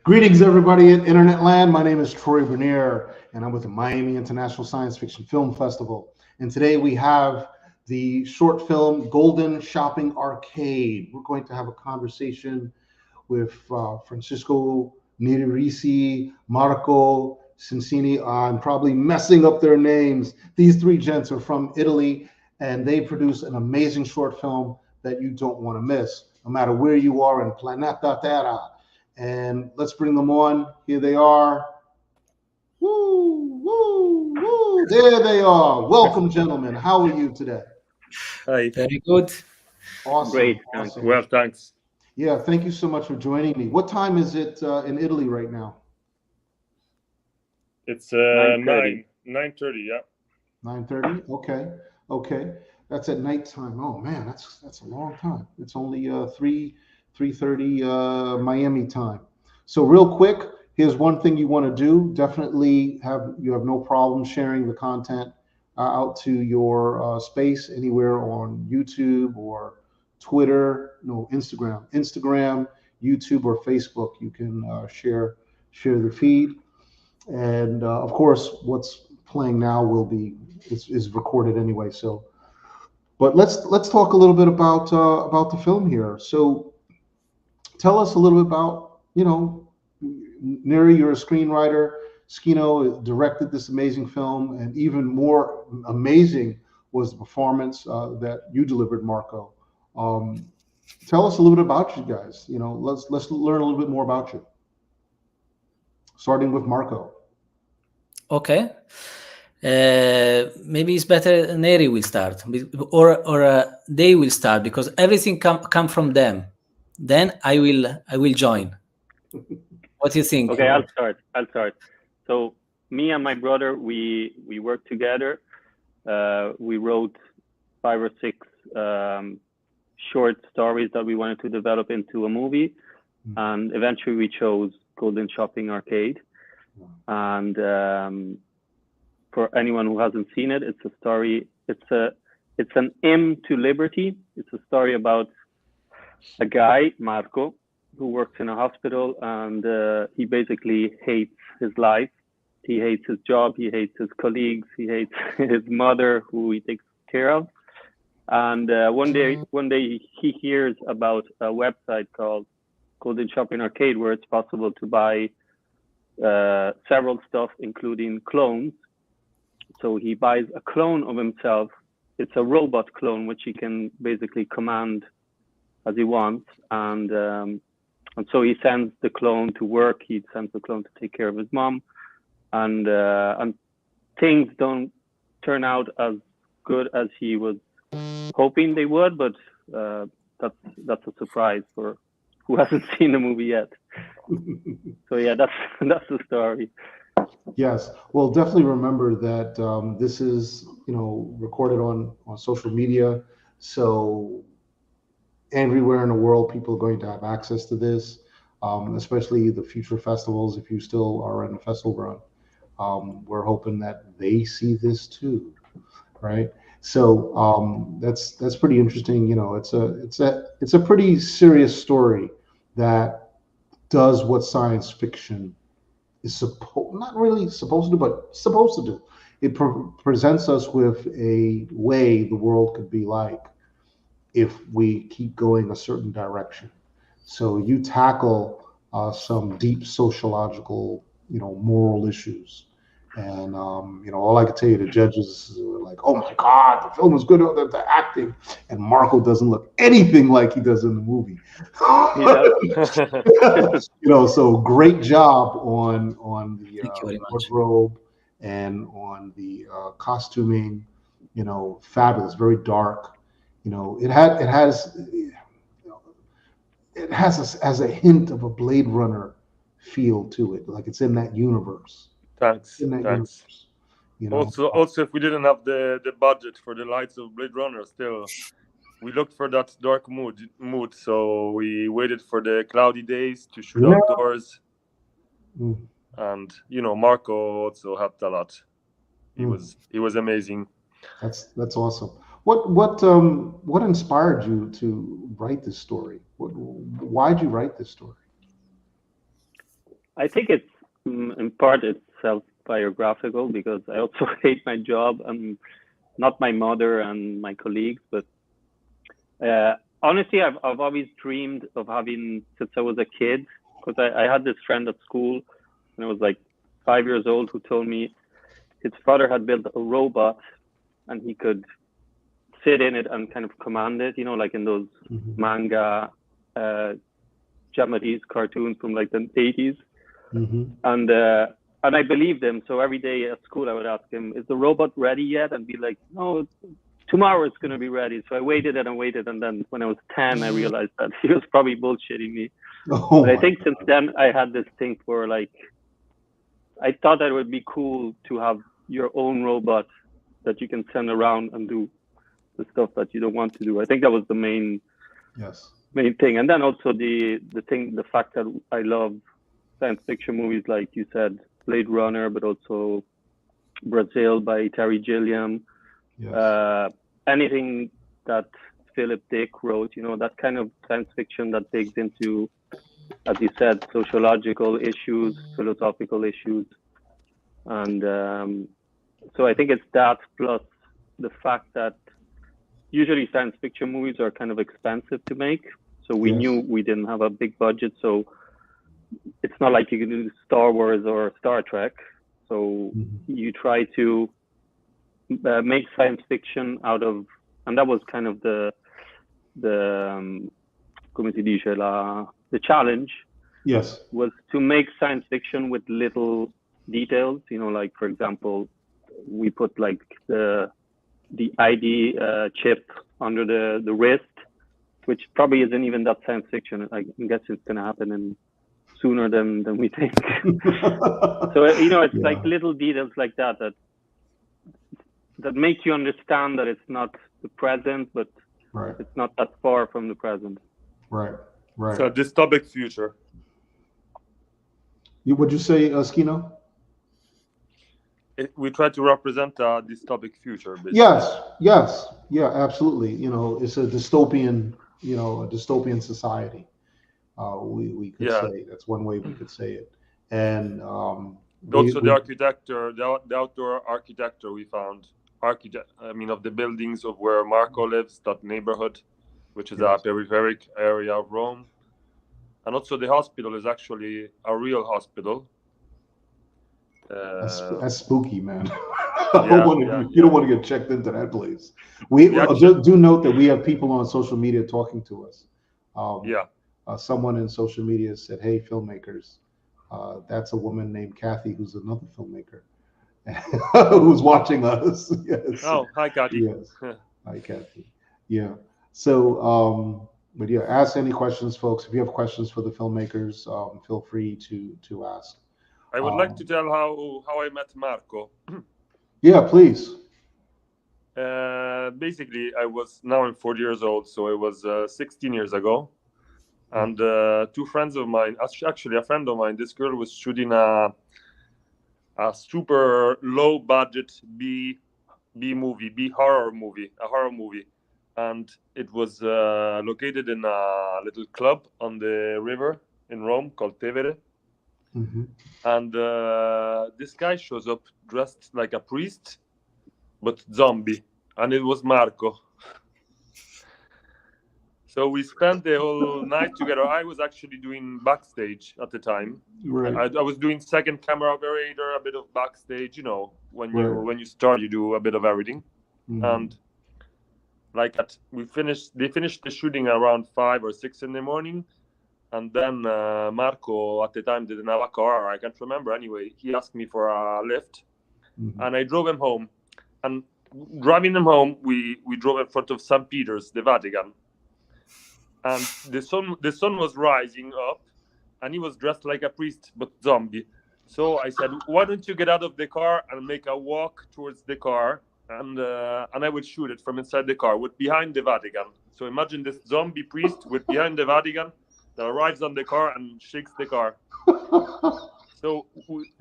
Greetings, everybody in Internet Land. My name is Troy Bernier, and I'm with the Miami International Science Fiction Film Festival. And today we have the short film Golden Shopping Arcade. We're going to have a conversation with Francisco Neri Ricci, Marco Cincini. I'm probably messing up their names. These three gents are from Italy, and they produce an amazing short film that you don't want to miss, no matter where you are in Planeta Terra. And let's bring them on. Here they are. Woo, woo, woo. There they are. Welcome, gentlemen. How are you today? Hi. Very good. Awesome. Great. Awesome. Well, thanks. Yeah, thank you so much for joining me. What time is it in Italy right now? It's 9:30. Yeah. 9:30. Okay. That's at nighttime. Oh man, that's a long time. It's only 3:30 Miami time. So real quick, here's one thing you want to do. Definitely have no problem sharing the content out to your space anywhere on YouTube or Twitter, no, Instagram, YouTube, or Facebook. You can share the feed, and of course, what's playing now is recorded anyway. So, but let's talk a little bit about the film here. So, tell us a little bit about, Neri, you're a screenwriter. Skino directed this amazing film, and even more amazing was the performance that you delivered, Marco. Tell us a little bit about you guys. Let's learn a little bit more about you. Starting with Marco. Okay. Maybe it's better Neri will start, or they will start, because everything come from them. Then I will join. What do you think? Okay, I'll start. So me and my brother, we worked together. We wrote 5 or 6 short stories that we wanted to develop into a movie, and eventually we chose Golden Shopping Arcade. And for anyone who hasn't seen it, it's a story. It's an hymn to liberty. It's a story about a guy, Marco, who works in a hospital, and he basically hates his life. He hates his job. He hates his colleagues. He hates his mother, who he takes care of. And one day he hears about a website called Golden Shopping Arcade, where it's possible to buy several stuff, including clones. So he buys a clone of himself. It's a robot clone, which he can basically command as he wants. And so he sends the clone to work. He sends the clone to take care of his mom. And things don't turn out as good as he was hoping they would, but that's a surprise for who hasn't seen the movie yet. So yeah, that's the story. Yes, well, definitely remember that this is recorded on social media, so everywhere in the world people are going to have access to this, especially the future festivals. If you still are in the festival run, we're hoping that they see this too, right? So that's pretty interesting. It's a pretty serious story that does what science fiction is not really supposed to do, but supposed to do. It presents us with a way the world could be like if we keep going a certain direction. So you tackle some deep sociological, moral issues. And, all I could tell you, the judges were like, oh my God, the film is good, the acting. And Marco doesn't look anything like he does in the movie. So great job on the wardrobe and on the costuming, fabulous, very dark. It has a hint of a Blade Runner feel to it, like it's in that universe. Thanks. Also, if we didn't have the budget for the lights of Blade Runner, still we looked for that dark mood. So we waited for the cloudy days to shoot outdoors, and Marco also helped a lot. He was amazing. That's awesome. What inspired you to write this story? Why'd you write this story? I think it's in part it's self-biographical because I also hate my job and not my mother and my colleagues, but honestly, I've always dreamed of having since I was a kid, because I had this friend at school when I was like 5 years old who told me his father had built a robot and he could sit in it and kind of command it, like in those manga Japanese cartoons from like the 80s. And I believed him. So every day at school, I would ask him, "Is the robot ready yet?" And be like, "No, tomorrow it's going to be ready." So I waited and I waited. And then when I was 10, I realized that he was probably bullshitting me. But I think since then, I had this thing for like, I thought that it would be cool to have your own robot that you can send around and do the stuff that you don't want to do. I think that was the main thing. And then also the fact that I love science fiction movies, like you said, Blade Runner, but also Brazil by Terry Gilliam. Anything that Philip Dick wrote, that kind of science fiction that digs into, as you said, sociological issues, philosophical issues. And so I think it's that plus the fact that usually science fiction movies are kind of expensive to make. So we knew we didn't have a big budget. So it's not like you can do Star Wars or Star Trek. So you try to make science fiction out of, and that was kind of the come si dice, the challenge. Yes. Was to make science fiction with little details. Like for example, we put like the ID chip under the wrist, which probably isn't even that science fiction. I guess it's going to happen sooner than we think. So it's like little details like that make you understand that it's not the present, but it's not that far from the present. Right. It's a dystopic future. What'd you say, Skino? We try to represent a dystopic future. Basically. Yes, yeah, absolutely. It's a dystopian, a dystopian society. We could say that's one way we could say it. And also the architecture, the outdoor architecture we found. Of the buildings of where Marco lives, that neighborhood, which is a peripheral area of Rome. And also the hospital is actually a real hospital. That's spooky, man. You don't want to get checked into that place. We do note that we have people on social media talking to us. Someone in social media said, "Hey, filmmakers, that's a woman named Kathy who's another filmmaker who's watching us." Yes. Oh, hi, Kathy. Yes. Hi, Kathy. Yeah. So, but ask any questions, folks. If you have questions for the filmmakers, feel free to ask. I would like to tell how I met Marco. Yeah, please. Basically, I'm 40 years old, so it was 16 years ago. And two friends of mine, actually a friend of mine, this girl was shooting a super low budget a horror movie. And it was located in a little club on the river in Rome called Tevere. And this guy shows up dressed like a priest, but zombie, and it was Marco. So we spent the whole night together. I was actually doing backstage at the time. Right. I was doing second camera operator, a bit of backstage. When you start, you do a bit of everything. And they finished the shooting around 5 or 6 in the morning. And then Marco at the time didn't have a car. I can't remember. Anyway, he asked me for a lift, and I drove him home. And driving him home, we drove in front of St. Peter's, the Vatican. And the sun was rising up, and he was dressed like a priest but zombie. So I said, "Why don't you get out of the car and make a walk towards the car, and I would shoot it from inside the car with behind the Vatican." So imagine this zombie priest with behind the Vatican that arrives on the car and shakes the car.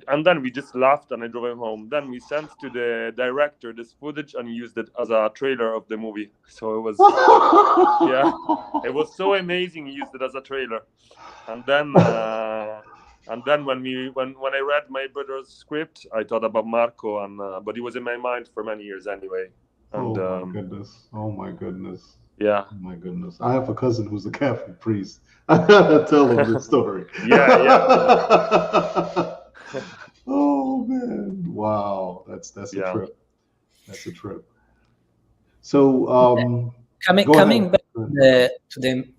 And then we just laughed, and I drove him home. Then we sent to the director this footage, and he used it as a trailer of the movie. So it was, it was so amazing. He used it as a trailer. And then And then when I read my brother's script, I thought about Marco, and but he was in my mind for many years anyway. And Oh my goodness. Oh my goodness. yeah, Oh my goodness. I have a cousin who's a Catholic priest. I gotta tell him this story. yeah. Oh man. Wow. That's a Yeah. trip. That's a trip. So coming back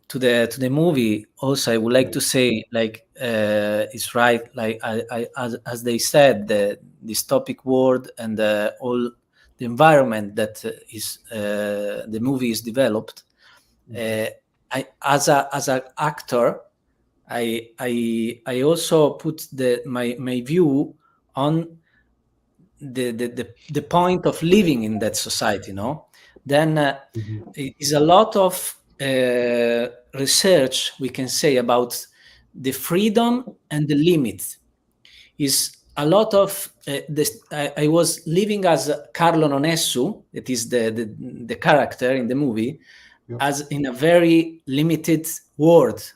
to the movie, also I would like to say, like, it's right, like as they said, the dystopic world and all the environment that is the movie is developed. I as an actor, I also put my view on the point of living in that society, then is a lot of research, we can say, about the freedom and the limit. Is a lot of this. I was living as Carlo Nonessu, that is the character in the movie, as in a very limited world.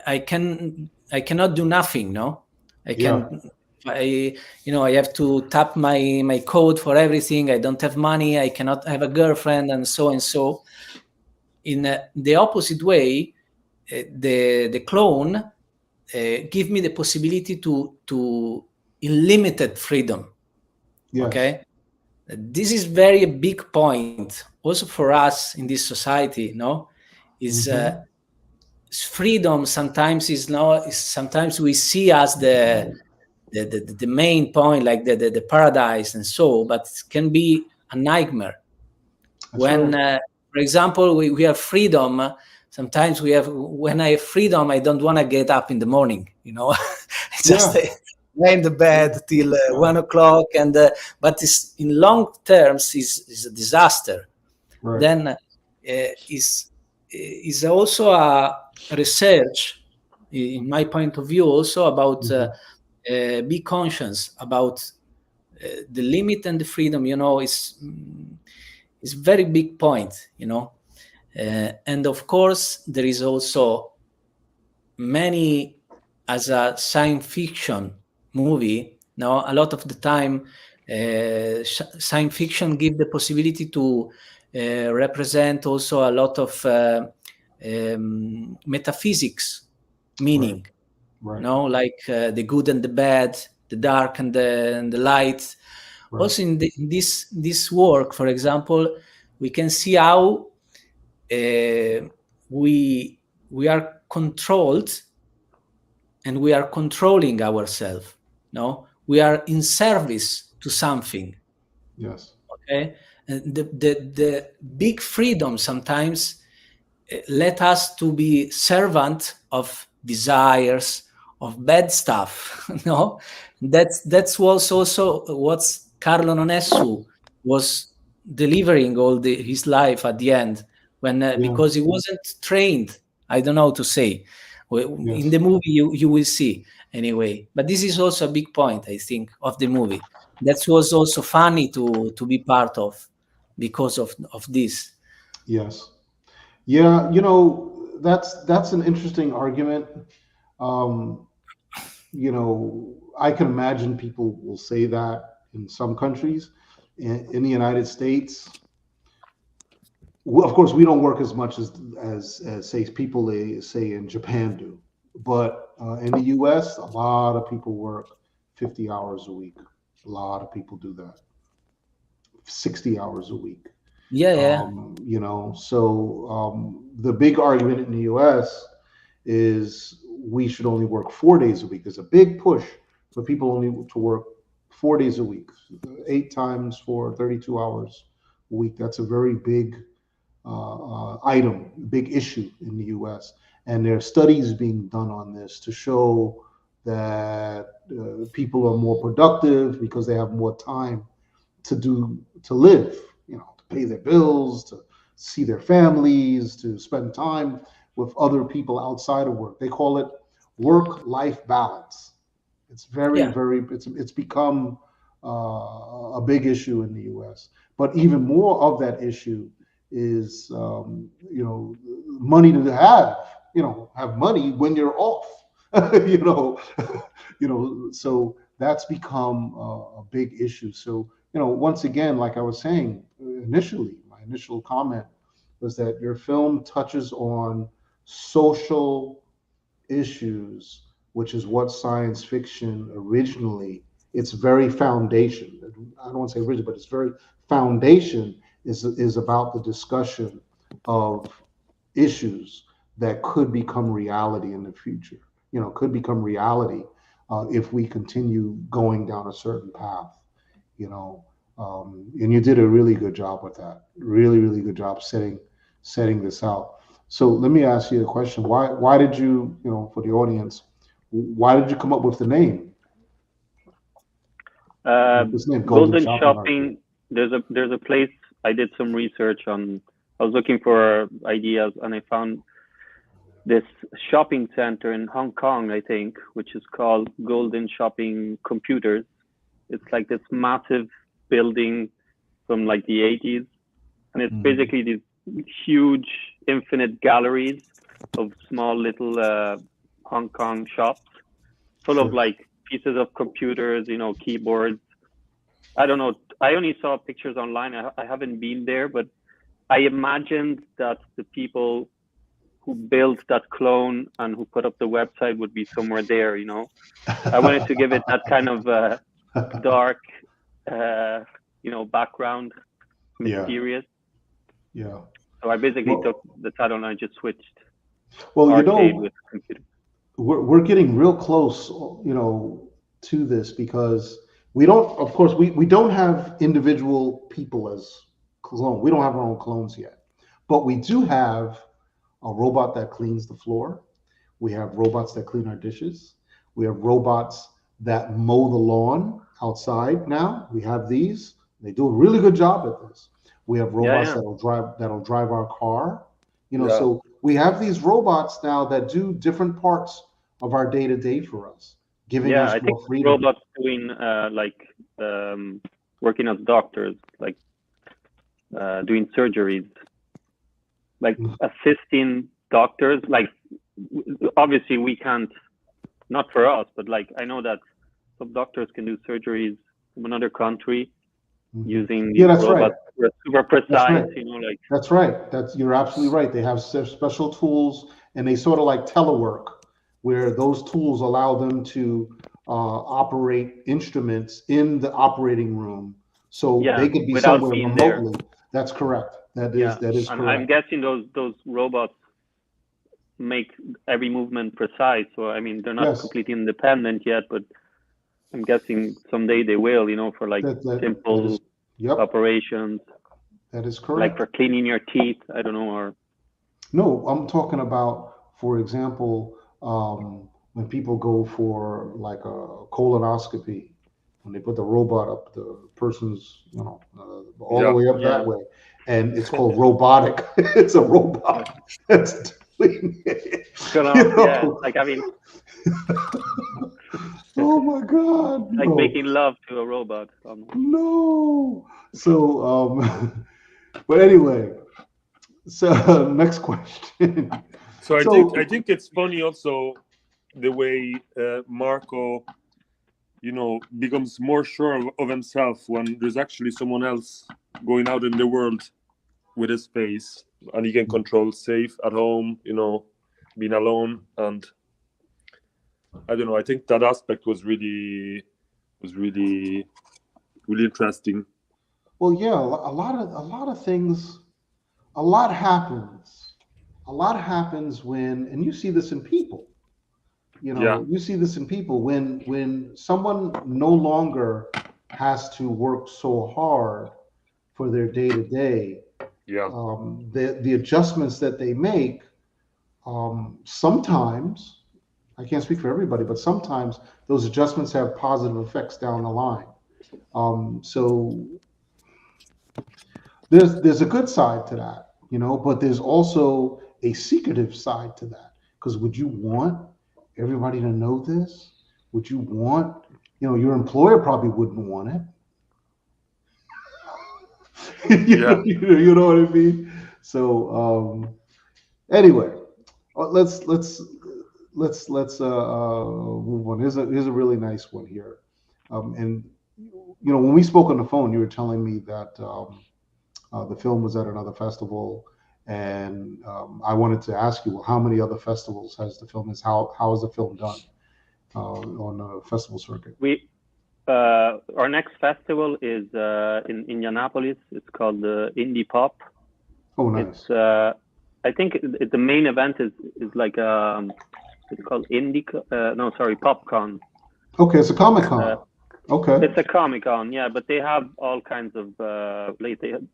I cannot do nothing. No, I can. I have to tap my code for everything. I don't have money. I cannot have a girlfriend, and so and so. In the opposite way, the clone give me the possibility to unlimited freedom. Yes. Okay, this is very big point also for us in this society. Is freedom sometimes sometimes we see as the main point, like the paradise and so, but it can be a nightmare. That's when right. For example, we have freedom. Sometimes when I have freedom, I don't want to get up in the morning, just lay in the bed till 1 o'clock, and but it's in long terms is a disaster. Right. Then is also a research, in my point of view, also about be conscious about the limit and the freedom. Is very big point. And of course there is also many, as a science fiction movie. Now a lot of the time science fiction give the possibility to represent also a lot of metaphysics meaning. Right. Like the good and the bad, the dark and the light. Right. Also in this work, for example, we can see how we are controlled, and we are controlling ourselves. We are in service to something. Yes. Okay. And the big freedom sometimes let us to be servant of desires, of bad stuff. That's was also what Carlo Nonessu was delivering all his life at the end, when because he wasn't trained. I don't know how to say. In the movie you will see anyway, but this is also a big point, I think, of the movie. That was also funny to be part of because of this. Yes. Yeah, that's an interesting argument. I can imagine people will say that in some countries. In the United States, of course, we don't work as much as say people they say in Japan do, but in the U.S., a lot of people work 50 hours a week. A lot of people do that. 60 hours a week. Yeah. So the big argument in the U.S. is we should only work 4 days a week. There's a big push for people only to work 4 days a week, 8 times for 32 hours a week. That's a very big item, big issue in the U.S. And there are studies being done on this to show that people are more productive because they have more time to live, to pay their bills, to see their families, to spend time with other people outside of work. They call it work-life balance. It's very, it's become a big issue in the U.S. But even more of that issue is, money to have money when you're off. you know, so that's become a big issue. So, once again, like I was saying initially, my initial comment was that your film touches on social issues, which is what science fiction originally, its very foundation, I don't want to say original, but its very foundation is about the discussion of issues that could become reality in the future, could become reality if we continue going down a certain path, and you did a really good job with that. Really, really good job setting this out. So let me ask you a question. Why did you, for the audience, why did you come up with the name? This name, Golden Shopping. There's a place I did some research on. I was looking for ideas, and I found this shopping center in Hong Kong, I think, which is called Golden Shopping Computers. It's like this massive building from like the 80s, and it's basically these huge infinite galleries of small little Hong Kong shops full of like pieces of computers, keyboards. I don't know. I only saw pictures online. I haven't been there, but I imagined that the people who built that clone and who put up the website would be somewhere there, I wanted to give it that kind of dark, background, mysterious. Yeah. So I basically took the title and I just switched. Well, with computer. We're getting real close, to this, because we don't, of course, we don't have individual people as clone. We don't have our own clones yet, but we do have a robot that cleans the floor. We have robots that clean our dishes. We have robots that mow the lawn outside. Now we have these. They do a really good job at this. We have robots that'll drive our car. So we have these robots now that do different parts of our day to day for us, giving us more freedom. Robots doing working as doctors, like doing surgeries, like assisting doctors. Like obviously we can't, not for us, but like I know that some doctors can do surgeries from another country using these robots. Right. Super precise, That's right. You're absolutely right. They have special tools, and they sort of like telework, where those tools allow them to operate instruments in the operating room, so they could be somewhere remotely. There. That's correct. That is correct. I'm guessing those robots make every movement precise. So I mean, they're not completely independent yet, but I'm guessing someday they will. For like simple operations. That is correct. Like for cleaning your teeth, I don't know, or no, I'm talking about, for example, when people go for like a colonoscopy, when they put the robot up the person's, all the way up that way, and it's called robotic. It's a robot that's doing it. Like I mean. Oh my God! Like making love to a robot. No. So, but anyway. So next question. So I think it's funny also the way Marco, becomes more sure of himself when there's actually someone else going out in the world with his face, and he can control safe at home, being alone. And I don't know, I think that aspect was really interesting. Well, yeah, a lot of things, a lot happens. A lot happens when, and you see this in people, you see this in people when someone no longer has to work so hard for their day to day. The adjustments that they make, sometimes, I can't speak for everybody, but sometimes those adjustments have positive effects down the line. So there's a good side to that, but there's also a secretive side to that. Because would you want everybody to know this? Would you want, your employer probably wouldn't want it. You know what I mean? So anyway, let's move on. Here's a really nice one here. And when we spoke on the phone, you were telling me that the film was at another festival, and I wanted to ask you, well, how many other festivals has the film? How is the film done on the festival circuit? Our next festival is in Indianapolis. It's called Indie Pop. Oh, nice. It's I think the main event is like it's called PopCon. Okay, it's a Comic-Con. Okay. It's a Comic-Con, yeah, but they have all kinds of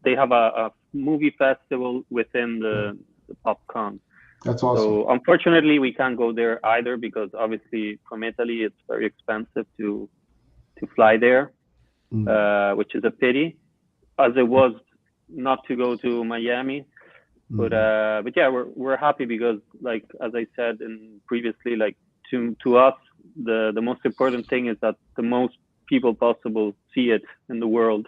they have a movie festival within the PopCon. That's awesome. So unfortunately, we can't go there either because obviously from Italy it's very expensive to fly there, which is a pity, as it was not to go to Miami. But yeah, we're happy because, like as I said previously, like to us, the most important thing is that the most people possible see it in the world.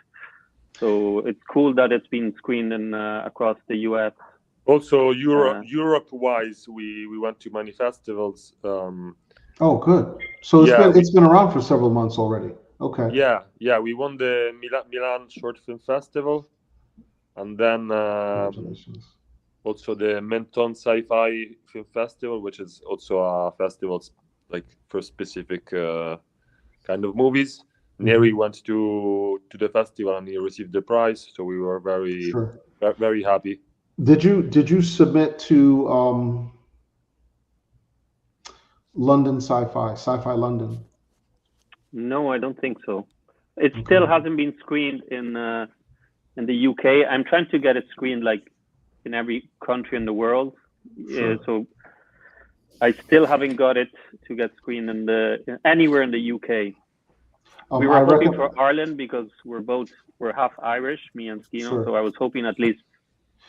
So it's cool that it's been screened in across the US. Also, Europe-wise, we went to many festivals. Oh, good. So it's been around for several months already. Okay. Yeah. We won the Milan Short Film Festival, and then also the Menton Sci-Fi Film Festival, which is also a festival like for specific kind of movies. Neri went to the festival and he received the prize, so we were very happy. Did you submit to London Sci-Fi London? No, I don't think so. It still hasn't been screened in the UK. I'm trying to get it screened like in every country in the world. Sure. So I still haven't got it to get screened anywhere in the UK. We were hoping for Ireland because we're half Irish, me and Skino. Sure. So I was hoping at least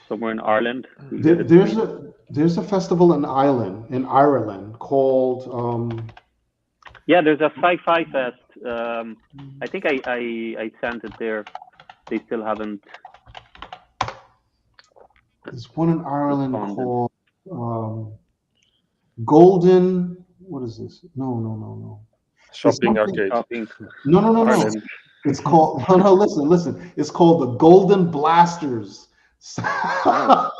somewhere in Ireland. There's a festival in Ireland called. Yeah, there's a sci-fi fest. I think I sent it there. They still haven't. There's one in Ireland called Golden. What is this? No. Shopping arcade. No. It's called. No. Listen. It's called the Golden Blasters. Yeah,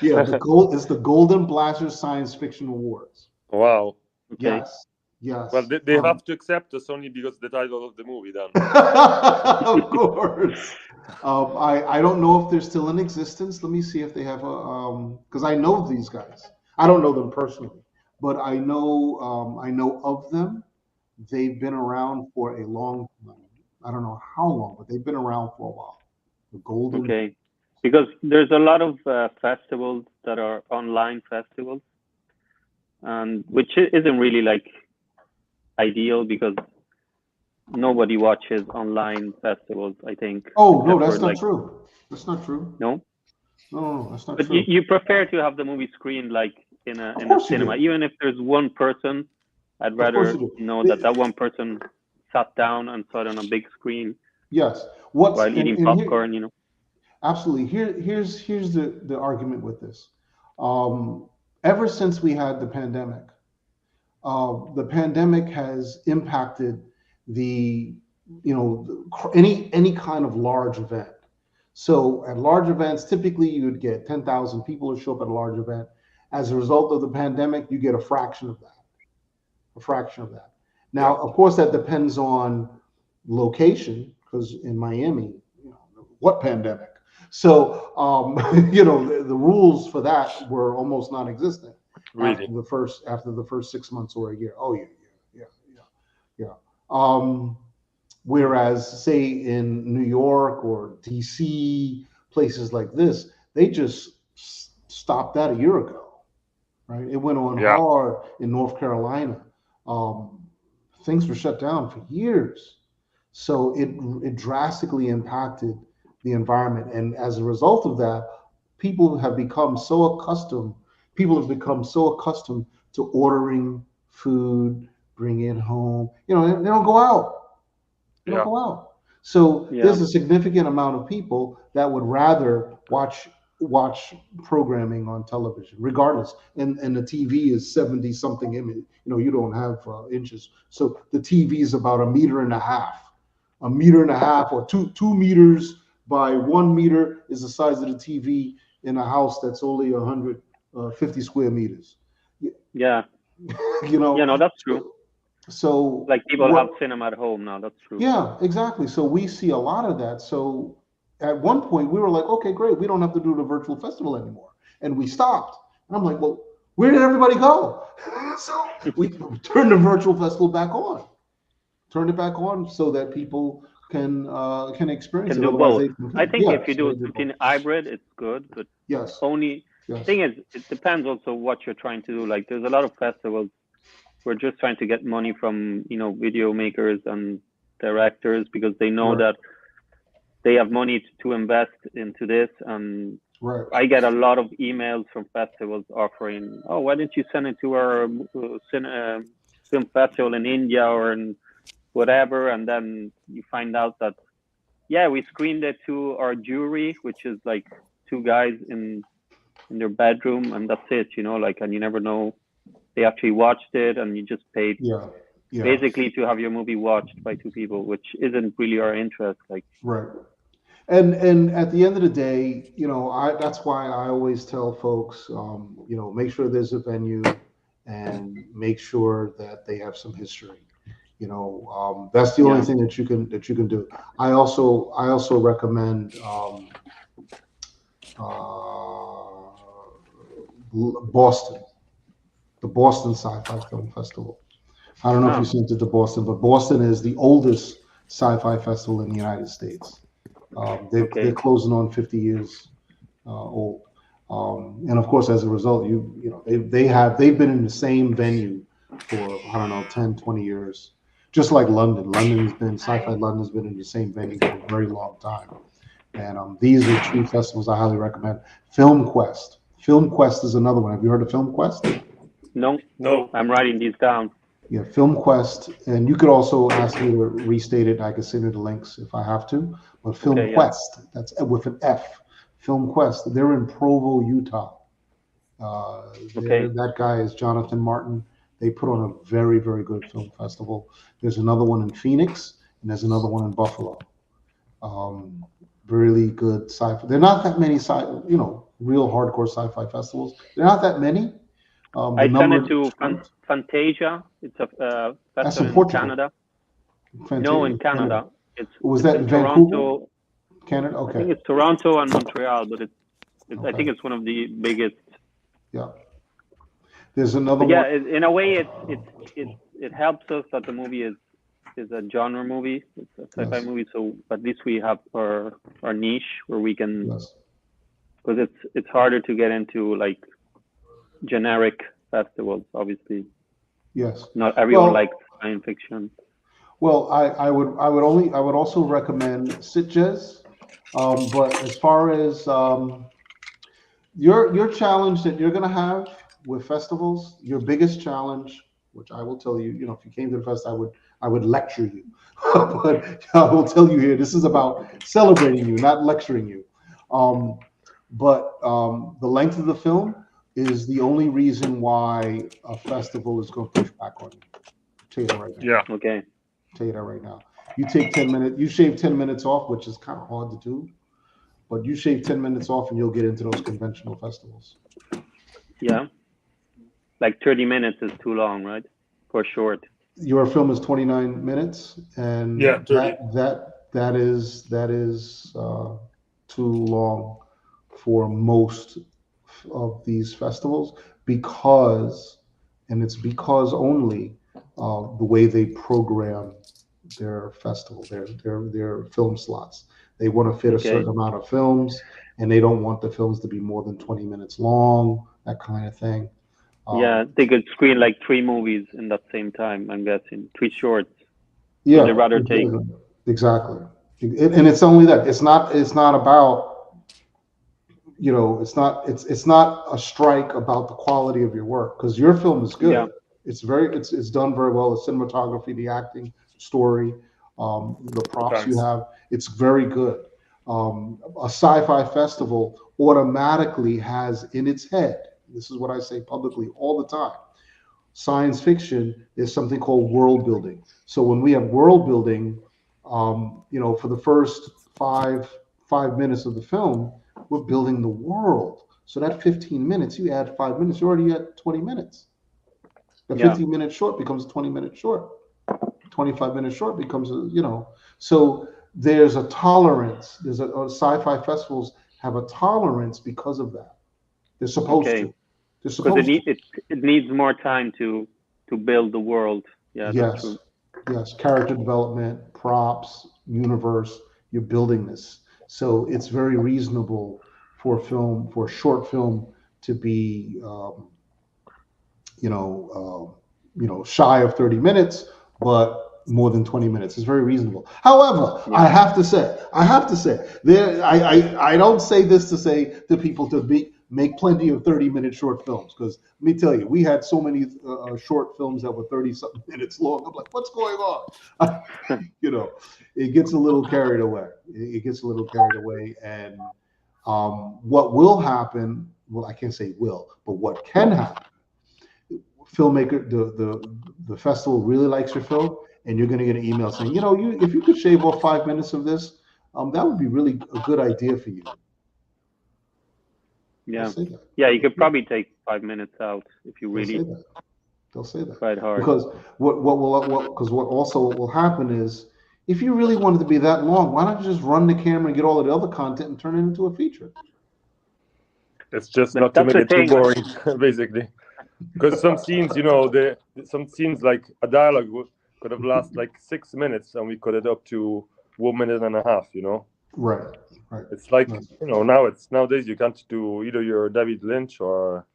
it's the Golden Blasters Science Fiction Awards. Wow. Okay. Yes. Well, they have to accept us only because the title of the movie, then. Of course. I don't know if they're still in existence. Let me see if they have because I know these guys. I don't know them personally, but I know of them. They've been around for a long time. I don't know how long, but they've been around for a while. The Golden. Okay. Because there's a lot of festivals that are online festivals, and which isn't really like ideal because nobody watches online festivals, I think. Oh no, that's not true. That's not true. No, that's not but true. you prefer to have the movie screened like in a cinema, even if there's one person. I'd rather know that one person sat down and saw it on a big screen. Yes. While eating popcorn, Absolutely. Here's the argument with this. Ever since we had the pandemic has impacted any kind of large event. So at large events, typically you would get 10,000 people to show up at a large event. As a result of the pandemic, you get a fraction of that. Now, of course, that depends on location, because in Miami, what pandemic? So, the rules for that were almost non-existent Really? after the first 6 months or a year. Oh yeah. Whereas, say in New York or DC, places like this, they just stopped that a year ago, right? It went on hard in North Carolina. Things were shut down for years, so it drastically impacted the environment, and as a result of that, people have become so accustomed to ordering food, bring it home. They don't go out. They don't go out. So there's a significant amount of people that would rather watch watch programming on television, regardless. And the TV is 70 something image. You don't have inches, so the TV is about a meter and a half, or two meters by 1 meter is the size of the TV in a house that's only 150 square meters. Yeah. You know. Yeah, no, that's true. So like people have cinema at home now. That's true. Yeah, exactly. So we see a lot of that. So at one point we were like, okay, great, we don't have to do the virtual festival anymore, and we stopped. And I'm like, well, where did everybody go? So we turned the virtual festival back on. Turned it back on so that people can experience Can it. do both. Otherwise I think yeah, if you do something hybrid, it's good. But yes, thing is, it depends also what you're trying to do. Like, there's a lot of festivals we're just trying to get money from video makers and directors, because they know that they have money to invest into this. And I get a lot of emails from festivals offering, oh, why didn't you send it to our film festival in India or in whatever? And then you find out that, yeah, we screened it to our jury, which is like two guys in their bedroom, and that's it, and you never know they actually watched it, and you just paid basically to have your movie watched by two people, which isn't really our interest. Right. And at the end of the day, that's why I always tell folks, make sure there's a venue, and make sure that they have some history. That's the only thing that you can do. I also recommend Boston. The Boston Sci-Fi Film Festival. I don't know if you've seen it to Boston, but Boston is the oldest sci-fi festival in the United States. They're closing on 50 years old, and of course, as a result, they've been in the same venue for 10, 20 years, just like London. Sci-Fi London's been in the same venue for a very long time, and these are two festivals I highly recommend. Film Quest is another one. Have you heard of Film Quest? No. I'm writing these down. Yeah, Film Quest, and you could also ask me to restate it. I could send you the links if I have to. But Film Quest, that's with an F. Film Quest. They're in Provo, Utah. That guy is Jonathan Martin. They put on a very, very good film festival. There's another one in Phoenix, and there's another one in Buffalo. Really good sci-fi. There are not that many real hardcore sci-fi festivals. There are not that many. I sent it to Fantasia. It's a festival in Canada. No, in Canada. Was that in Toronto? Canada? Okay. I think it's Toronto and Montreal, but I think it's one of the biggest. Yeah. There's another one. Yeah, in a way, it helps us that the movie is a genre movie. It's a sci-fi movie, so at least we have our niche where we can. Because it's harder to get into generic festivals, obviously. Yes. Not everyone likes science fiction. Well, I would also recommend Sitges, but as far as your challenge that you're going to have with festivals, your biggest challenge, which I will tell you, if you came to the fest, I would lecture you, but I will tell you here, this is about celebrating you, not lecturing you. But the length of the film is the only reason why a festival is going to push back on you. I'll tell you that right now. Yeah. Okay. I'll tell you that right now. You take 10 minutes, you shave 10 minutes off, which is kind of hard to do, but you shave 10 minutes off and you'll get into those conventional festivals. Yeah. 30 minutes is too long, right? For short. Your film is 29 minutes, and that is too long for most of these festivals, because only the way they program their festival, their film slots. They want to fit a certain amount of films, and they don't want the films to be more than 20 minutes long, that kind of thing. They could screen 3 movies in that same time, I'm guessing. 3 shorts. Yeah, so they'd rather take exactly. And it's only that. It's not about, it's not a strike about the quality of your work, because your film is good. Yeah. It's done very well. The cinematography, the acting, story, the props you have, it's very good. A sci-fi festival automatically has in its head, this is what I say publicly all the time, science fiction is something called world building. So when we have world building, for the first five minutes of the film, we're building the world. So that 15 minutes, you add 5 minutes, you're already at 20 minutes. The 15 minute short becomes a 20 minute short. 25 minutes short becomes so there's a tolerance. There's a sci-fi festivals have a tolerance because of that. They're supposed to. They're supposed to. It needs more time to build the world. Yeah. Yes. Yes. Character development, props, universe. You're building this, so it's very reasonable for a short film to be, shy of 30 minutes, but more than 20 minutes. It's very reasonable. However, I have to say, I don't say this to say to people to make plenty of 30-minute short films, because let me tell you, we had so many short films that were 30-something minutes long. I'm like, what's going on? It gets a little carried away. And what will happen? Well, I can't say will, but what can happen? Filmmaker, the festival really likes your film, and you're going to get an email saying, if you could shave off 5 minutes of this, that would be really a good idea for you. Yeah, you could probably take 5 minutes out if you really. They'll say that. Quite hard. Because what will happen is, if you really wanted to be that long, why don't you just run the camera and get all of the other content and turn it into a feature? It's just not to make it too boring, basically. Because some scenes, some scenes like a dialogue could have lasted like 6 minutes, and we cut it up to 1 minute and a half. Right. It's like nowadays you can't do either you're David Lynch or,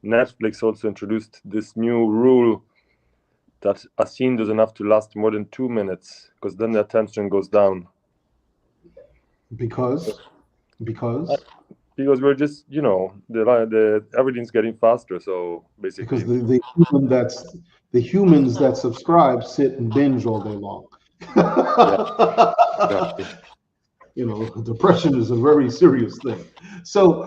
Netflix also introduced this new rule that a scene doesn't have to last more than 2 minutes, because then the attention goes down. Because we're just, the everything's getting faster. So basically, because the humans that subscribe sit and binge all day long. Exactly. Depression is a very serious thing. So,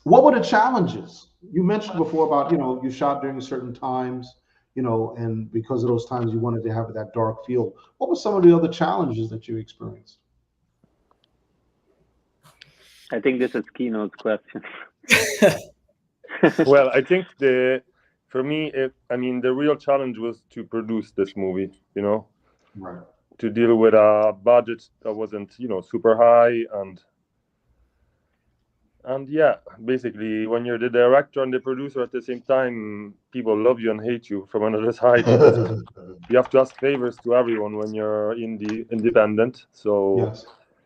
what were the challenges? You mentioned before about, you shot during certain times, and because of those times you wanted to have that dark feel. What were some of the other challenges that you experienced? I think this is Skino's question. Well, I think for me, the real challenge was to produce this movie, Right. To deal with a budget that wasn't, super high, and yeah, basically, when you're the director and the producer at the same time, people love you and hate you from another side. You have to ask favors to everyone when you're independent. So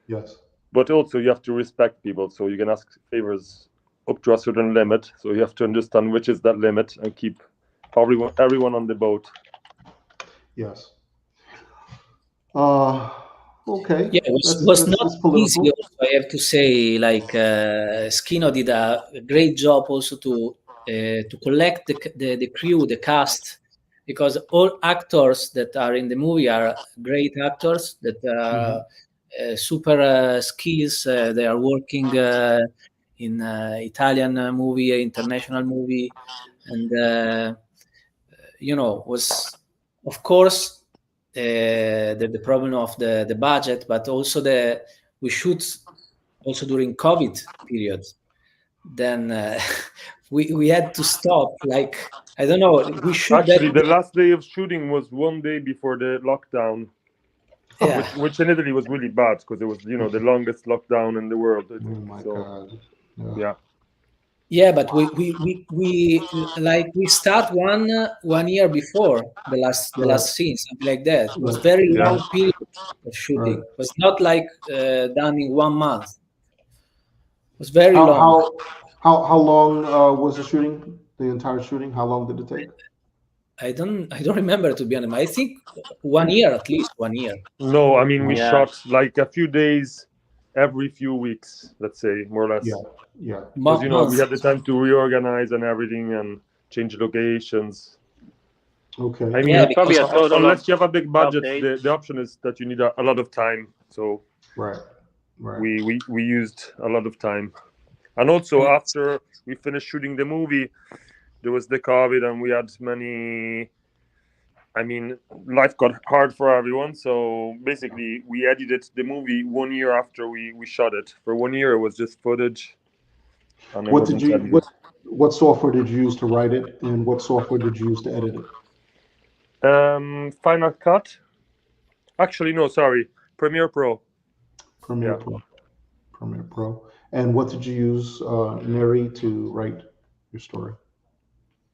yes. But also you have to respect people, so you can ask favors up to a certain limit. So you have to understand which is that limit and keep everyone on the boat. Yes. Okay. Yeah, it was not easy. Also, I have to say, like Skino did a great job also to collect the crew, the cast, because all actors that are in the movie are great actors that super skills. They are working in Italian movie, international movie, and was of course. The problem of the budget, but also we shoot also during COVID period. Then we had to stop. Like, I don't know. We shoot. Actually, the last day of shooting was 1 day before the lockdown, which in Italy was really bad because it was the longest lockdown in the world. Oh my God! Yeah. Yeah, but we start one year before the last scene, something like that. It was very long period of shooting. It was not like done in 1 month. It was very long. How long was the shooting? The entire shooting? How long did it take? I don't remember, to be honest. I think 1 year, at least 1 year. No, we shot like a few days every few weeks, let's say, more or less. Yeah. Because we had the time to reorganize and everything and change locations. Okay. I mean, Yeah, probably a because total unless of you have a big budget, 12 days. the option is that you need a lot of time. So Right. Right. we used a lot of time. And also after we finished shooting the movie, there was the COVID, and we had many. I mean, life got hard for everyone. So basically, we edited the movie 1 year after we shot it. For 1 year, it was just footage, and it What did wasn't you edited. what software did you use to write it, and what software did you use to edit it? Final Cut. Actually, no, sorry, Premiere Pro. Premiere Yeah. Pro. Premiere Pro. And what did you use, Neri, to write your story?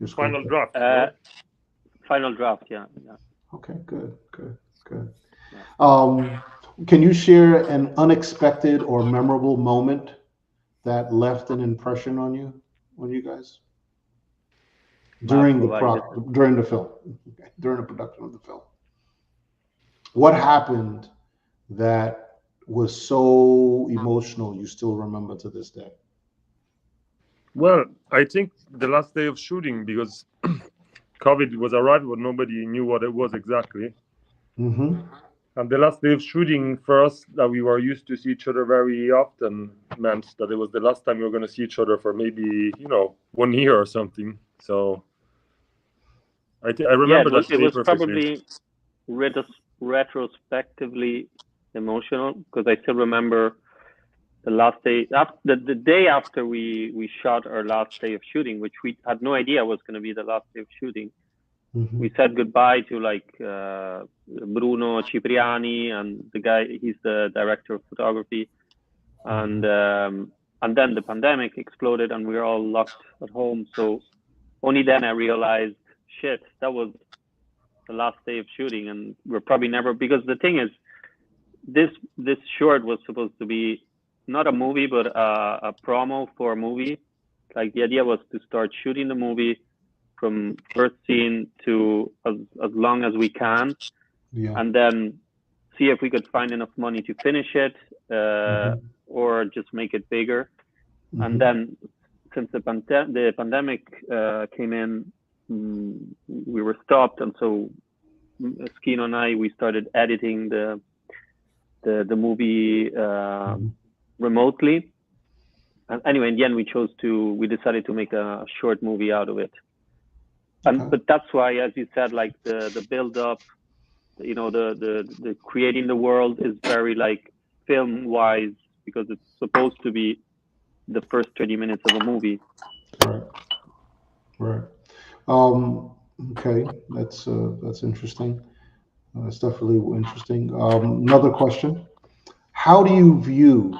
Your Final screenplay? Draft. No? Final draft, yeah. Okay, good. Can you share an unexpected or memorable moment that left an impression on you guys during the film, during the production of the film? What happened that was so emotional you still remember to this day? Well, I think the last day of shooting, because COVID was arrived, but nobody knew what it was exactly. Mm-hmm. And the last day of shooting for us, that we were used to see each other very often, meant that it was the last time we were going to see each other for maybe 1 year or something. So I remember that it day was perfectly. probably retrospectively emotional, because I still remember the last day, the day after we shot our last day of shooting, which we had no idea was going to be the last day of shooting. Mm-hmm. We said goodbye to Bruno Cipriani, and the guy, he's the director of photography, and then the pandemic exploded and we were all locked at home. So only then I realized, shit, that was the last day of shooting, and we're probably never, because the thing is, this short was supposed to be not a movie, but a promo for a movie. Like, the idea was to start shooting the movie from first scene to as long as we can, and then see if we could find enough money to finish it, or just make it bigger. And then, since the pandemic came in, we were stopped, and so Skino and I, we started editing the movie remotely. And anyway, in the end, we decided to make a short movie out of it. But that's why, as you said, like the build up, the creating the world is very like film wise, because it's supposed to be the first 20 minutes of a movie. Right. Okay, that's interesting. That's definitely interesting. Another question: How do you view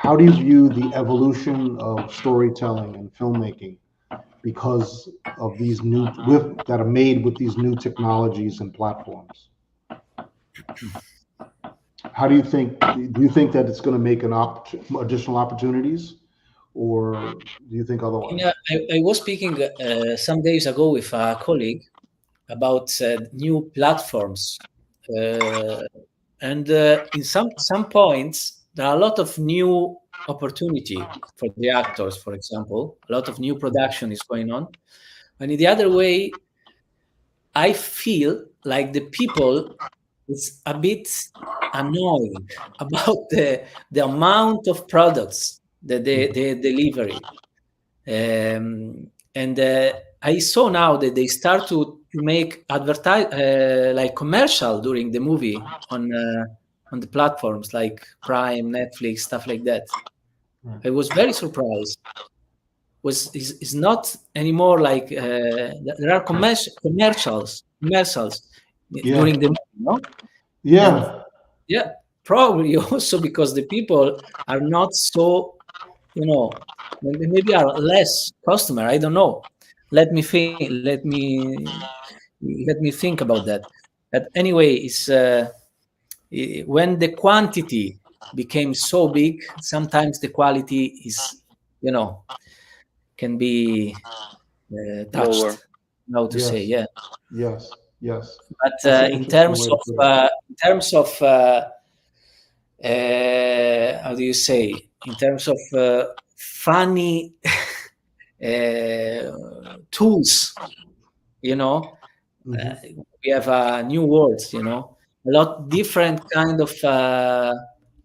the evolution of storytelling and filmmaking because of these that are made with these new technologies and platforms? How do you think? Do you think that it's going to make additional opportunities, or do you think otherwise? Yeah, I was speaking some days ago with a colleague about new platforms, and in some points there are a lot of new opportunity for the actors. For example, a lot of new production is going on, and in the other way, I feel like the people is a bit annoyed about the amount of products that they deliver. And I saw now that they start to make like commercial during the movie on the platforms like Prime, Netflix, stuff like that. I was very surprised. Is not anymore like there are commercials during the movie, no? Yeah. And probably also because the people are not so, maybe are less customer. I don't know. Let me think about that. But anyway, it's when the quantity became so big, sometimes the quality is, can be touched. Lower. How to say? Yeah. Yes. But in terms of how do you say? In terms of funny tools, we have new words, you know, a lot different kind of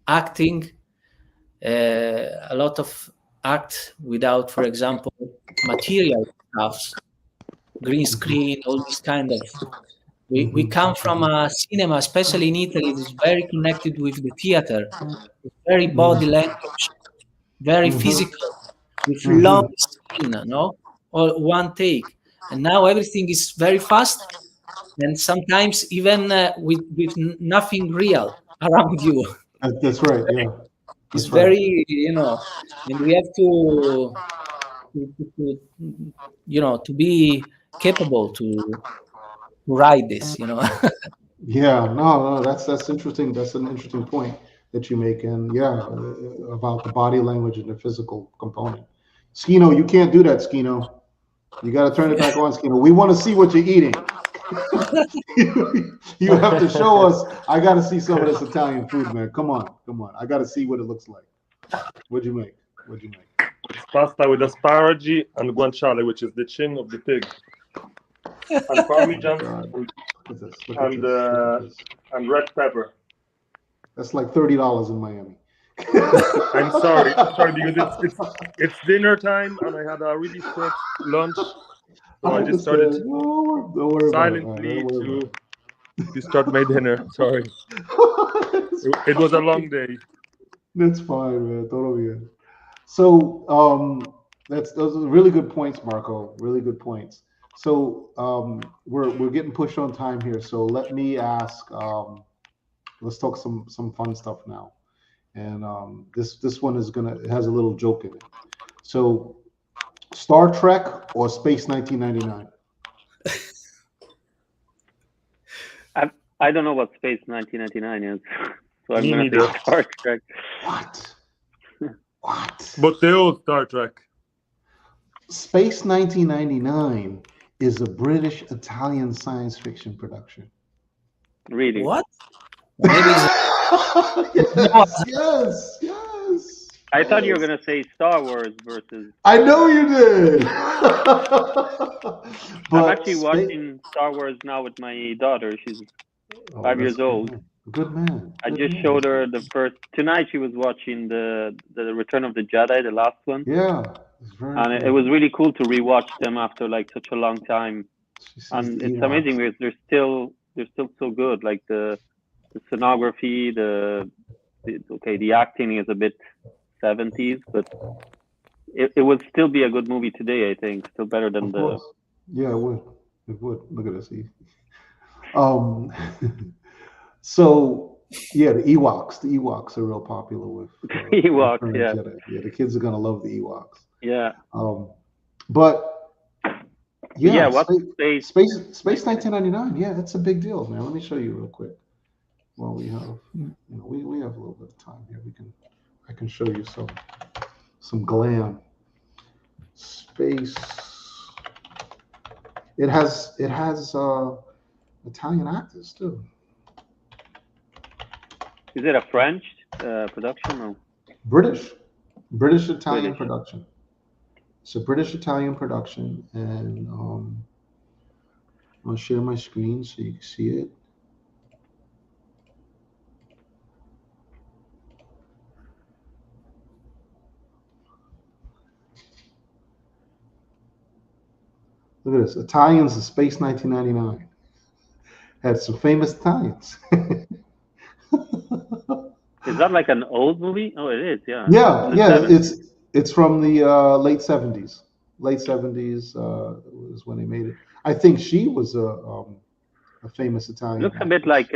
acting, a lot of act without, for example, material stuffs, green screen, all this kind of. We come from a cinema, especially in Italy, that is very connected with the theater, very body language, very physical, with long scene, no, or one take. And now everything is very fast, and sometimes even with nothing real around you. That's right. Yeah, It's that's right. very, you know, and we have to you know, to be capable to ride this, you know. Yeah, no, that's interesting. That's an interesting point that you make, and yeah, about the body language and the physical component. Skino, you can't do that, Skino. You got to turn it back on, Skino. We want to see what you're eating. You have to show us. I got to see some of this Italian food, man. Come on, come on. I got to see what it looks like. What'd you make? What'd you make? It's pasta with asparagi and guanciale, which is the chin of the pig, and parmesan Look at this. Look at and this. Look at this. and red pepper. That's like $30 in Miami. I'm sorry, because it's dinner time, and I had a really stretched lunch, so I just started Don't worry silently about it. to start my dinner. Sorry, it was a long day. That's fine, man. Todo bien. So those are really good points, Marco. Really good points. So we're getting pushed on time here. So let me ask. Let's talk some fun stuff now. And this one it has a little joke in it. So Star Trek or Space 1999? I don't know what Space 1999 is, so I'm Me going to neither. say Star Trek. What? What? But the old Star Trek. Space 1999 is a British-Italian science fiction production. Really? What? Maybe it's Yes. I thought you were going to say Star Wars versus. I know you did. I'm actually watching Star Wars now with my daughter. She's 5 years old. Good man. I just showed her the first. Tonight she was watching the Return of the Jedi, the last one. Yeah. And it was really cool to rewatch them after like such a long time. And it's amazing because they're still so good. Like the scenography, the acting is a bit 70s, but it would still be a good movie today, I think. Still better than the. Yeah, it would. It would. Look at this. So yeah, the Ewoks are real popular with Ewoks, yeah. Yeah, the kids are gonna love the Ewoks. Yeah. But yeah, what Space 1999. Yeah, that's a big deal, man. Let me show you real quick. Well, we have we have a little bit of time here. I can show you some glam. Space. It has Italian actors too. Is it a French production or British Italian production? It's a British Italian production, and I'll share my screen so you can see it. Look at this. Italians in Space 1999. Had some famous Italians. Is that like an old movie? Oh, it is. Yeah. Yeah. It's from the late 70s. Late 70s was when they made it. I think she was a famous Italian. Looks a bit like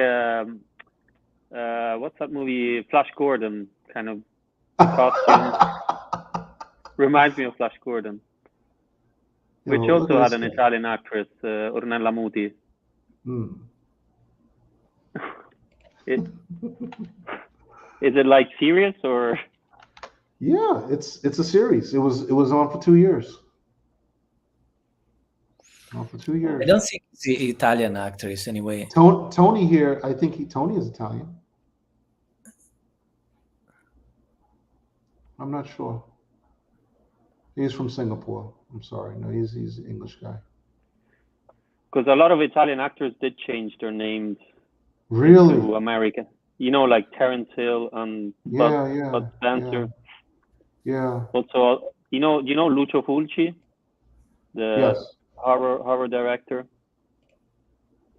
what's that movie? Flash Gordon kind of costume. Reminds me of Flash Gordon, which also had an Italian actress, Ornella Muti. Is it like serious or? Yeah, it's a series. It was on for 2 years. On for 2 years. I don't think it's the Italian actress anyway. Tony here. I think Tony is Italian. I'm not sure. He's from Singapore. I'm sorry. No, he's an English guy. because a lot of Italian actors did change their names Really? to American. Like Terence Hill and Bud Spencer. Yeah. Also, you know Lucio Fulci, the Yes. horror director.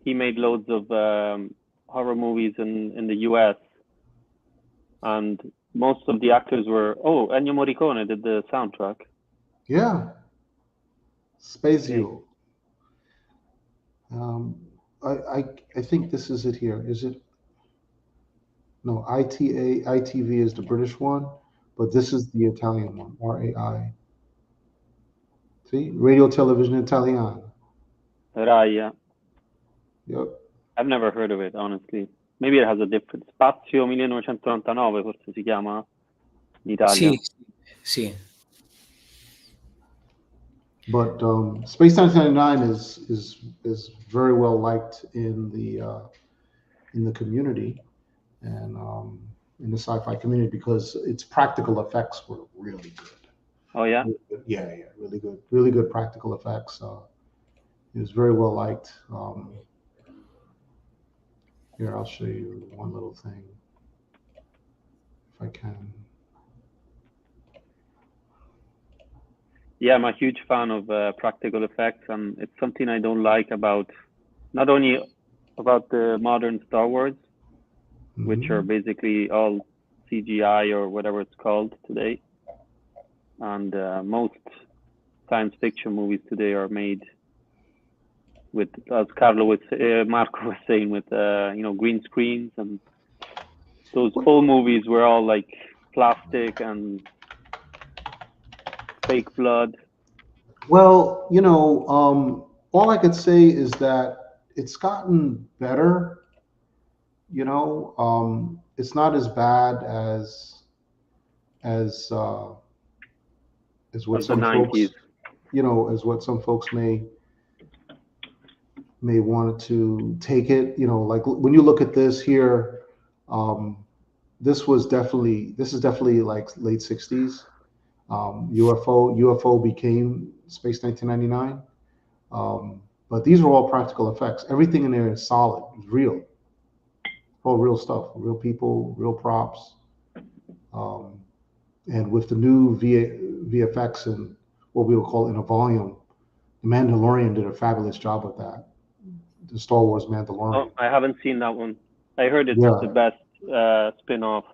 He made loads of horror movies in the US, and most of the actors were Ennio Morricone did the soundtrack. Yeah. Spazio. I think this is it here. Is it? No, ITV is the British one, but this is the Italian one, RAI. See? Radio Television Italiano. Rai, yeah. Yep. I've never heard of it, honestly. Maybe it has a different Spazio 1999, forse si chiama in Italia. Sì. But Space 1999 is very well liked in the community and in the sci-fi community because its practical effects were really good. Oh yeah? Yeah, really good practical effects. It was very well liked. Here, I'll show you one little thing if I can. Yeah, I'm a huge fan of practical effects, and it's something I don't like about not only about the modern Star Wars, which are basically all CGI or whatever it's called today, and most science fiction movies today are made with, as Marco was saying, with green screens, and those old movies were all like plastic and fake blood. Well, all I could say is that it's gotten better. It's not as bad as what some folks, as what some folks may want to take it. Like when you look at this here, this is definitely like late 60s. UFO became Space 1999. But these are all practical effects. Everything in there is solid, it's real. All real stuff, real people, real props. And with the new VFX and what we would call in a volume, The Mandalorian did a fabulous job with that. The Star Wars Mandalorian. Oh, I haven't seen that one. I heard it's the best spin-off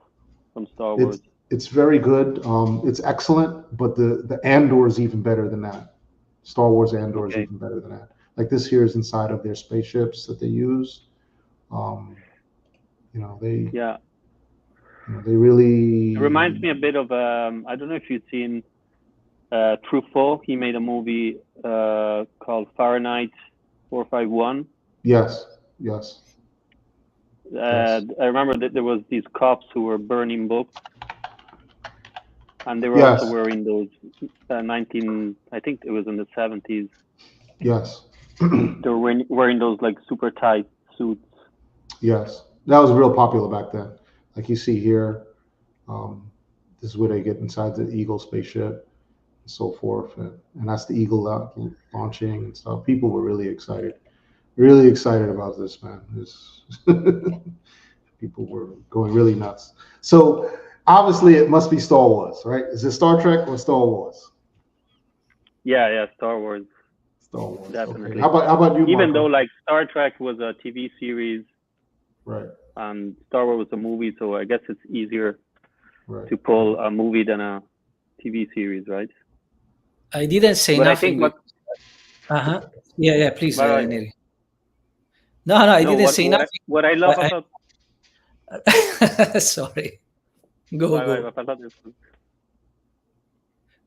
from Star Wars. It's very good. It's excellent, but the Andor is even better than that. Star Wars Andor is even better than that. Like this here is inside of their spaceships that they use. They really. It reminds me a bit of I don't know if you've seen Truffaut. He made a movie called Fahrenheit 451. Yes. I remember that there was these cops who were burning books, and they were also wearing those I think it was in the 70s. Yes. They were wearing those like super tight suits. Yes, that was real popular back then. Like you see here, this is where they get inside the Eagle spaceship and so forth, and that's the Eagle launching and stuff. People were really excited about this, man. People were going really nuts. So obviously, it must be Star Wars, right? Is it Star Trek or Star Wars? Yeah, Star Wars. Star Wars, definitely. Okay. How about you, even Marco? though like Star Trek was a TV series, right, and Star Wars was a movie, so I guess it's easier to pull a movie than a TV series, right? I didn't say nothing. Yeah, please, Neri. No, I didn't say nothing. What I love about sorry, go.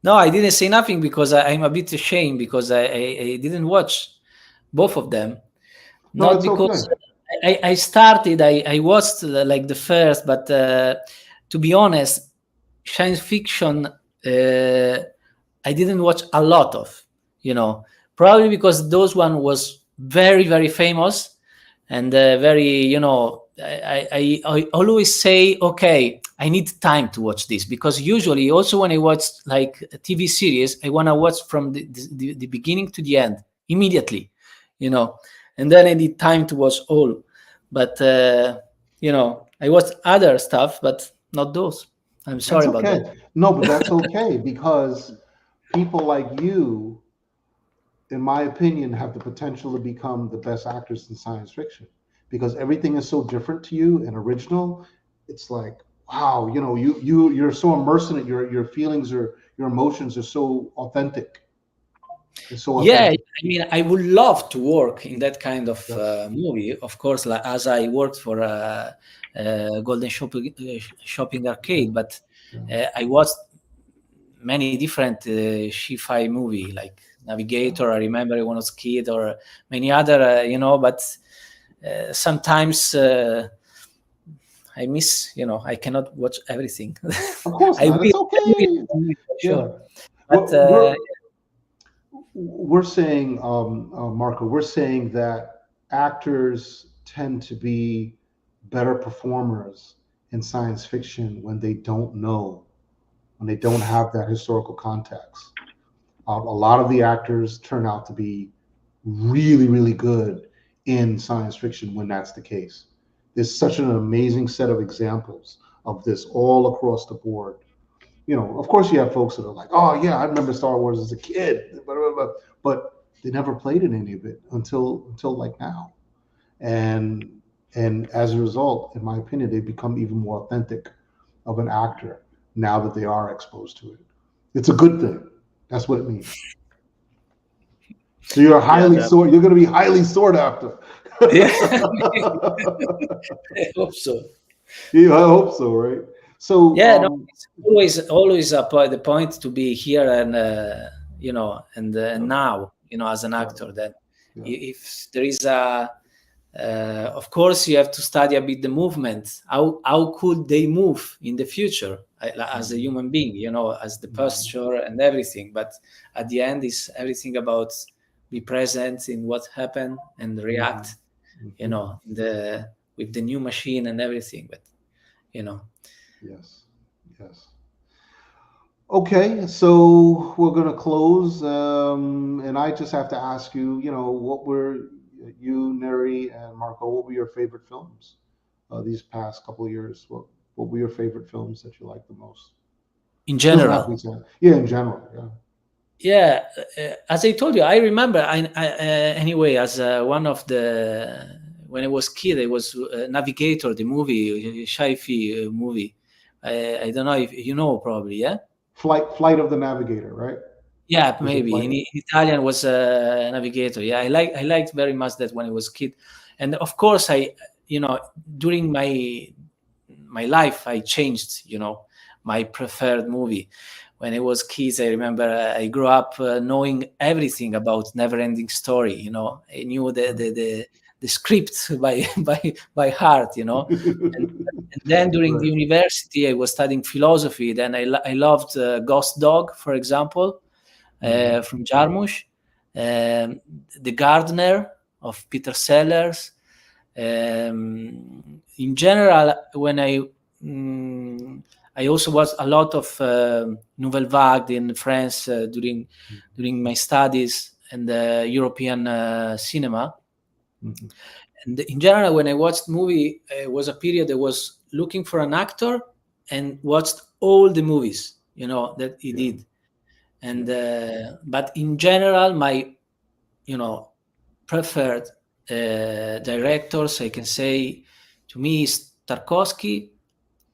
No, I didn't say nothing because I'm a bit ashamed because I didn't watch both of them. Not because I started, I watched like the first, but to be honest, science fiction, I didn't watch a lot of, probably because those one was very, very famous and very, I always say, okay, I need time to watch this because usually also when I watch like a TV series, I want to watch from the beginning to the end immediately, And then I did time to watch all, but I watched other stuff, but not those. I'm sorry That's about okay. that. No, but that's okay because people like you, in my opinion, have the potential to become the best actors in science fiction because everything is so different to you and original. It's like, wow, you're so immersed in it. Your feelings or your emotions are so authentic. It's so Yeah, authentic. I mean, I would love to work in that kind of Yes. movie, of course, like, as I worked for Golden Shopping Arcade, but Yeah. I watched many different sci-fi movie like Navigator. I remember when I was a kid, or many other, but sometimes I miss, I cannot watch everything. Of course I not. will, It's okay. for Yeah. sure. But We're saying, Marco, we're saying that actors tend to be better performers in science fiction when they don't know, when they don't have that historical context. A lot of the actors turn out to be really, really good in science fiction when that's the case. There's such an amazing set of examples of this all across the board. Of course you have folks that are like, oh yeah, I remember Star Wars as a kid, but they never played in any of it until like now. And as a result, in my opinion, they become even more authentic of an actor now that they are exposed to it. It's a good thing. That's what it means. So you're you're going to be highly sought after. yeah, I hope so. Yeah, I hope so, right? So Yeah, no, it's always the point to be here and now, as an actor. That if there is of course, you have to study a bit the movement. How could they move in the future as a human being? As the posture and everything. But at the end, is everything about be present in what happened and react. With the new machine and everything. But Yes. Okay, so we're gonna close, and I just have to ask you, what were you, Neri, and Marco? What were your favorite films these past couple of years? What were your favorite films that you liked the most? In Doesn't have general, to be yeah, in general, yeah. Yeah, as I told you, I remember. Anyway, as one of the when I was kid, I was Navigator, the movie, sci-fi movie. I don't know if you know, probably, yeah. Flight of the Navigator, right? Yeah, Was it maybe in Italian was Navigator. Yeah, I liked very much that when I was kid, and of course during my life I changed. My preferred movie. When I was kids, I remember I grew up knowing everything about Never-Ending Story. I knew the script by heart. And then during the university, I was studying philosophy. Then I loved Ghost Dog, for example, from Jarmusch, The Gardener of Peter Sellers. In general, when I also watched a lot of Nouvelle Vague in France during my studies and European cinema. And in general, when I watched movie, it was a period I was looking for an actor and watched all the movies, that he did. And but in general, my preferred directors, I can say, to me, is Tarkovsky,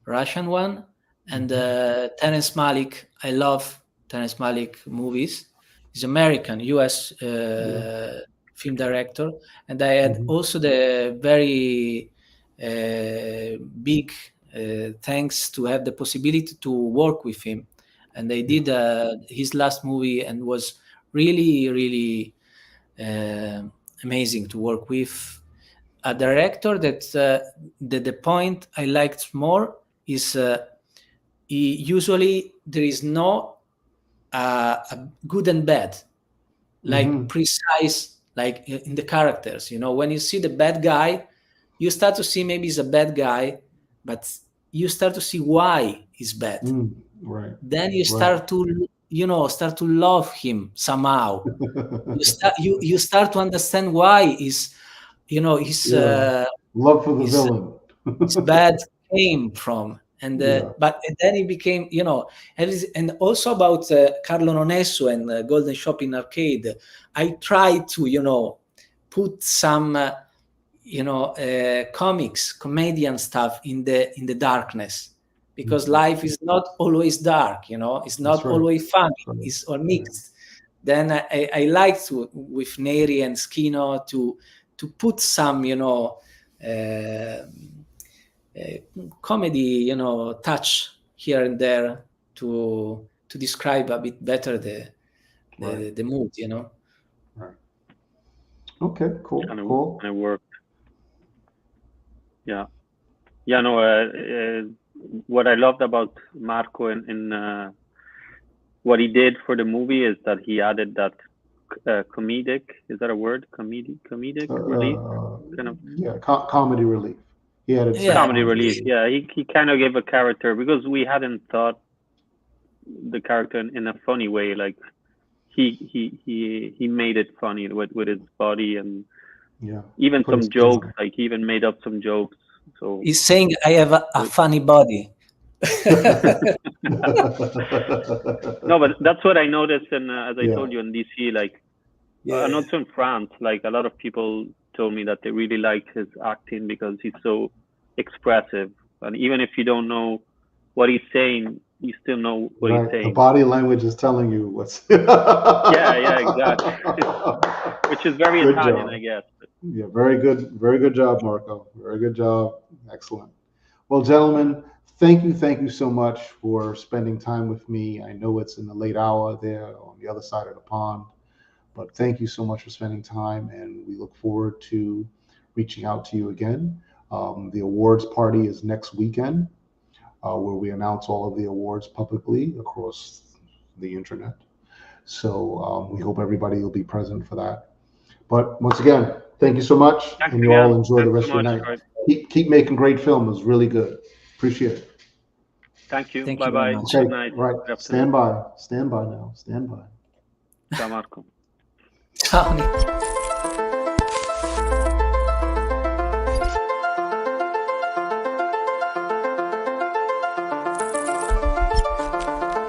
Russian one, and Terrence Malick. I love Terrence Malick movies. He's American, U.S. Film director, and I had also the very big thanks to have the possibility to work with him. And I did his last movie, and was really, really amazing to work with a director that the point I liked more is usually there is no a good and bad, like precise, like in the characters. When you see the bad guy, you start to see maybe he's a bad guy, but you start to see why he's bad. Right. Then you start to start to love him somehow. You start to understand why his love for the villain. his bad came from. And but then he became, and also about Carlo Nonesso and Golden Shopping Arcade, I tried to put some comics, comedian stuff in the darkness, because life is not always dark, it's not always funny, it's all mixed. Then I like to, with Neri and Skino, to put some comedy touch here and there to describe a bit better the mood. Right. Okay, cool. And Cool. it worked. Yeah. No, what I loved about Marco and what he did for the movie is that he added that comedic, is that a word? Comedic relief? Kind of. Yeah, comedy relief. He added comedy relief. Yeah, he kind of gave a character, because we hadn't thought the character in a funny way. Like he made it funny with his body, and even some jokes. Like he even made up some jokes. So he's saying, I have a funny body. No, but that's what I noticed, and as I told you, in DC, like and also in France, like a lot of people told me that they really liked his acting because he's so expressive, and even if you don't know what he's saying, you still know what he's saying. The body language is telling you what's. yeah, exactly. Which is very good Italian, job. I guess. Yeah, very good job, Marco. Very good job. Excellent. Well, gentlemen, thank you so much for spending time with me. I know it's in the late hour there on the other side of the pond, but thank you so much for spending time, and we look forward to reaching out to you again. The awards party is next weekend, where we announce all of the awards publicly across the internet. So we hope everybody will be present for that. But once again, thank you so much, and you all enjoy the rest of your night. Keep making great film. It was really good. Appreciate it. Thank you. Thank Bye-bye. you Okay, Good night. right. Stand by now. Stand by. Ciao, Marco. Ciao.